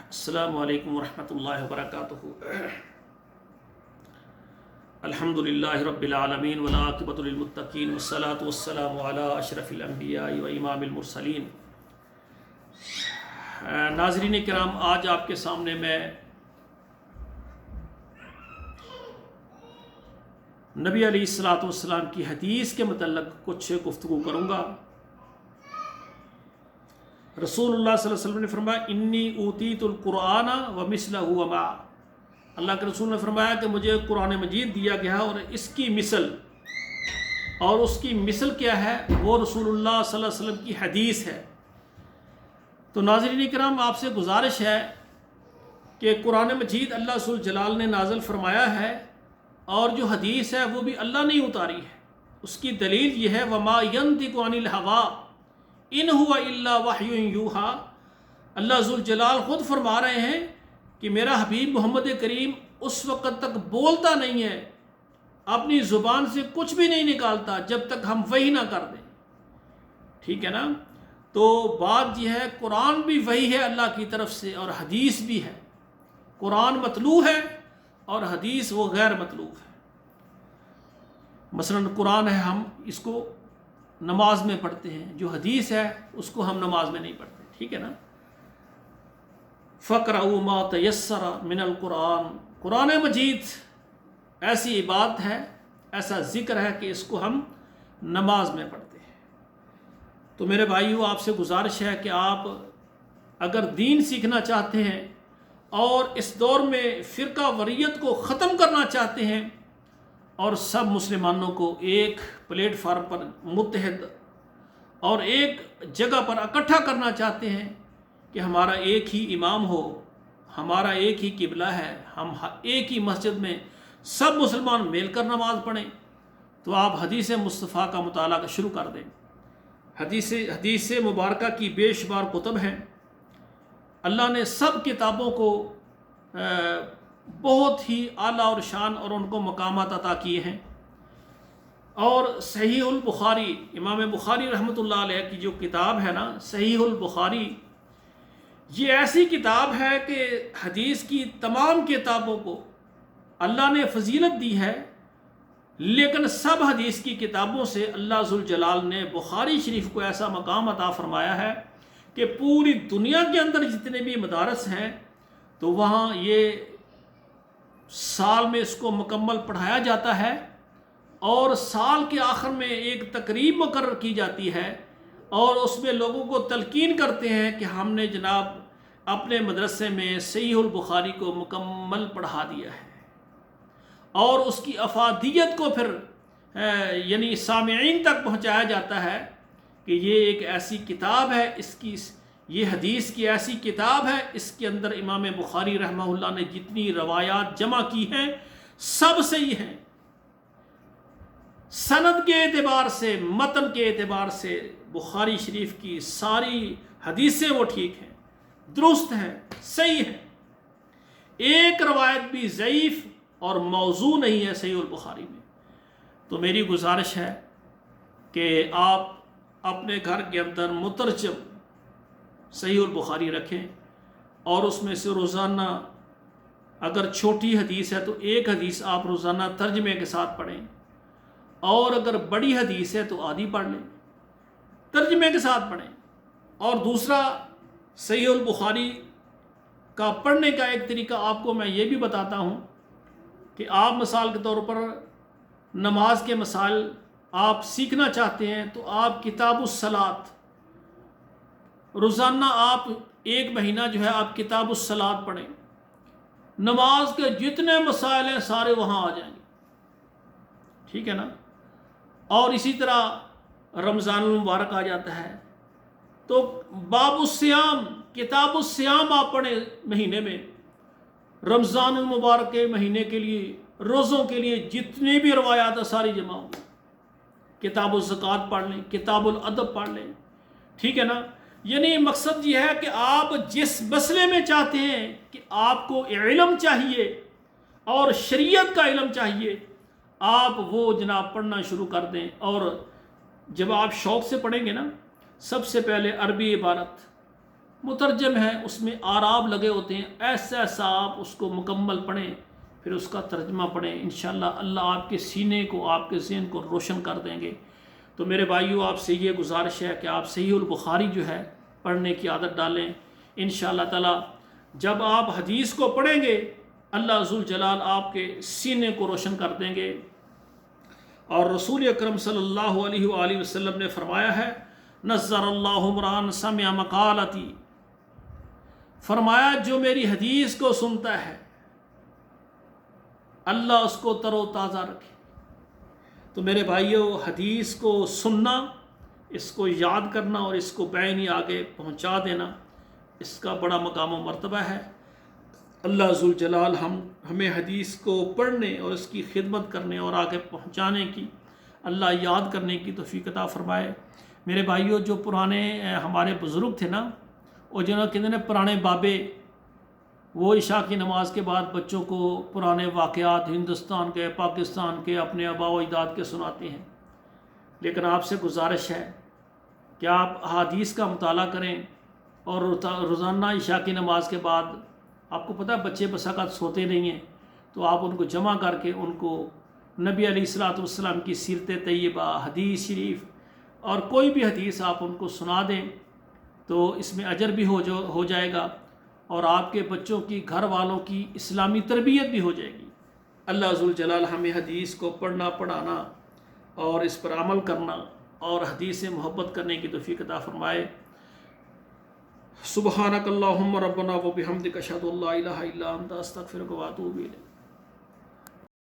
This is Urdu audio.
السلام علیکم ورحمۃ اللہ وبرکاتہ۔ الحمدللہ رب العالمین والعاقبۃ للمتقین والصلاۃ والسلام علی اشرف الانبیاء و امام المرسلین۔ ناظرین کرام، آج آپ کے سامنے میں نبی علیہ الصلاۃ والسلام کی حدیث کے متعلق کچھ گفتگو کروں گا۔ رسول اللہ صلی اللہ علیہ وسلم نے فرمایا انی اوتیت القرآن ومثلہ معہ۔ اللہ کے رسول نے فرمایا کہ مجھے قرآن مجید دیا گیا اور اس کی مثل، اور اس کی مثل کیا ہے؟ وہ رسول اللہ صلی اللہ علیہ وسلم کی حدیث ہے۔ تو ناظرین کرام، آپ سے گزارش ہے کہ قرآن مجید اللہ ذو جلال نے نازل فرمایا ہے، اور جو حدیث ہے وہ بھی اللہ نے اتاری ہے۔ اس کی دلیل یہ ہے وما ینطق عن الہوا ان ہوا الا وحی یوحی۔ اللہ ذو جلال خود فرما رہے ہیں کہ میرا حبیب محمد کریم اس وقت تک بولتا نہیں ہے، اپنی زبان سے کچھ بھی نہیں نکالتا جب تک ہم وحی نہ کر دیں۔ ٹھیک ہے نا؟ تو بات یہ ہے، قرآن بھی وحی ہے اللہ کی طرف سے، اور حدیث بھی ہے۔ قرآن مطلوع ہے اور حدیث وہ غیر مطلوع ہے۔ مثلا قرآن ہے، ہم اس کو نماز میں پڑھتے ہیں، جو حدیث ہے اس کو ہم نماز میں نہیں پڑھتے۔ ٹھیک ہے نا؟ فَقْرَؤُوا مَا تَيَسَّرَ مِنَ الْقُرْآنِ، قرآن مجید ایسی عبادت ہے، ایسا ذکر ہے کہ اس کو ہم نماز میں پڑھتے ہیں۔ تو میرے بھائیو، آپ سے گزارش ہے کہ آپ اگر دین سیکھنا چاہتے ہیں اور اس دور میں فرقہ واریت کو ختم کرنا چاہتے ہیں اور سب مسلمانوں کو ایک پلیٹ فارم پر متحد اور ایک جگہ پر اکٹھا کرنا چاہتے ہیں کہ ہمارا ایک ہی امام ہو، ہمارا ایک ہی قبلہ ہے، ہم ایک ہی مسجد میں سب مسلمان مل کر نماز پڑھیں، تو آپ حدیث مصطفیٰ کا مطالعہ شروع کر دیں۔ حدیث مبارکہ کی بے شمار کتب ہیں۔ اللہ نے سب کتابوں کو بہت ہی اعلیٰ اور شان اور ان کو مقامات عطا کیے ہیں۔ اور صحیح البخاری، امام بخاری رحمۃ اللہ علیہ کی جو کتاب ہے نا، صحیح البخاری، یہ ایسی کتاب ہے کہ حدیث کی تمام کتابوں کو اللہ نے فضیلت دی ہے، لیکن سب حدیث کی کتابوں سے اللہ ذو جلال نے بخاری شریف کو ایسا مقام عطا فرمایا ہے کہ پوری دنیا کے اندر جتنے بھی مدارس ہیں تو وہاں یہ سال میں اس کو مکمل پڑھایا جاتا ہے، اور سال کے آخر میں ایک تقریب مقرر کی جاتی ہے، اور اس میں لوگوں کو تلقین کرتے ہیں کہ ہم نے جناب اپنے مدرسے میں صحیح البخاری کو مکمل پڑھا دیا ہے، اور اس کی افادیت کو پھر یعنی سامعین تک پہنچایا جاتا ہے کہ یہ ایک ایسی کتاب ہے، یہ حدیث کی ایسی کتاب ہے، اس کے اندر امام بخاری رحمہ اللہ نے جتنی روایات جمع کی ہیں سب صحیح ہیں، سند کے اعتبار سے، متن کے اعتبار سے بخاری شریف کی ساری حدیثیں وہ ٹھیک ہیں، درست ہیں، صحیح ہیں۔ ایک روایت بھی ضعیف اور موضوع نہیں ہے صحیح البخاری میں۔ تو میری گزارش ہے کہ آپ اپنے گھر کے اندر مترجم صحیح البخاری رکھیں، اور اس میں سے روزانہ اگر چھوٹی حدیث ہے تو ایک حدیث آپ روزانہ ترجمے کے ساتھ پڑھیں، اور اگر بڑی حدیث ہے تو آدھی پڑھ لیں، ترجمے کے ساتھ پڑھیں۔ اور دوسرا، صحیح البخاری کا پڑھنے کا ایک طریقہ آپ کو میں یہ بھی بتاتا ہوں کہ آپ مثال کے طور پر نماز کے مسائل آپ سیکھنا چاہتے ہیں تو آپ کتاب الصلاۃ روزانہ آپ ایک مہینہ جو ہے آپ کتاب الصلاۃ پڑھیں، نماز کے جتنے مسائل ہیں سارے وہاں آ جائیں گے۔ ٹھیک ہے نا؟ اور اسی طرح رمضان المبارک آ جاتا ہے تو باب الصیام، کتاب الصیام آپ پڑھیں مہینے میں، رمضان المبارک کے مہینے کے لیے، روزوں کے لیے جتنی بھی روایات ہیں ساری جمع ہوں گی۔ کتاب الزکوٰۃ پڑھ لیں، کتاب الادب پڑھ لیں۔ ٹھیک ہے نا؟ یعنی مقصد یہ ہے کہ آپ جس مسئلے میں چاہتے ہیں کہ آپ کو علم چاہیے اور شریعت کا علم چاہیے، آپ وہ جناب پڑھنا شروع کر دیں۔ اور جب آپ شوق سے پڑھیں گے نا، سب سے پہلے عربی عبارت، مترجم ہے، اس میں آراب لگے ہوتے ہیں، ایسا ایسا آپ اس کو مکمل پڑھیں، پھر اس کا ترجمہ پڑھیں، انشاءاللہ اللہ آپ کے سینے کو، آپ کے ذہن کو روشن کر دیں گے۔ تو میرے بھائیوں، آپ سے یہ گزارش ہے کہ آپ صحیح البخاری جو ہے پڑھنے کی عادت ڈالیں۔ انشاءاللہ تعالی جب آپ حدیث کو پڑھیں گے، اللہ ذوالجلال آپ کے سینے کو روشن کر دیں گے۔ اور رسول اکرم صلی اللہ علیہ وآلہ وسلم نے فرمایا ہے، نظر اللہ امران سمع مقالتی، فرمایا جو میری حدیث کو سنتا ہے اللہ اس کو تر و تازہ رکھے۔ تو میرے بھائیوں، حدیث کو سننا، اس کو یاد کرنا اور اس کو بعینی آگے پہنچا دینا، اس کا بڑا مقام و مرتبہ ہے۔ اللہ ذوالجلال ہمیں حدیث کو پڑھنے اور اس کی خدمت کرنے اور آگے پہنچانے کی، اللہ یاد کرنے کی توفیق عطا فرمائے۔ میرے بھائیوں، جو پرانے ہمارے بزرگ تھے نا، اور جنہوں کہتے ہیں پرانے بابے، وہ عشاء کی نماز کے بعد بچوں کو پرانے واقعات ہندوستان کے، پاکستان کے، اپنے آباء و اجداد کے سناتے ہیں۔ لیکن آپ سے گزارش ہے کہ آپ احادیث کا مطالعہ کریں، اور روزانہ عشاء کی نماز کے بعد، آپ کو پتہ ہے بچے بس اوقات سوتے نہیں ہیں، تو آپ ان کو جمع کر کے ان کو نبی علیہ الصلوۃ والسلام کی سیرت طیبہ، حدیث شریف اور کوئی بھی حدیث آپ ان کو سنا دیں، تو اس میں اجر بھی ہو جائے گا، اور آپ کے بچوں کی، گھر والوں کی اسلامی تربیت بھی ہو جائے گی۔ اللہ ذوالجلال ہمیں حدیث کو پڑھنا، پڑھانا اور اس پر عمل کرنا اور حدیث سے محبت کرنے کی توفیق عطا فرمائے۔ سبحانک اللہم ربنا و بحمدک اشہد ان لا الہ الا انت استغفرک و اتوب الیک۔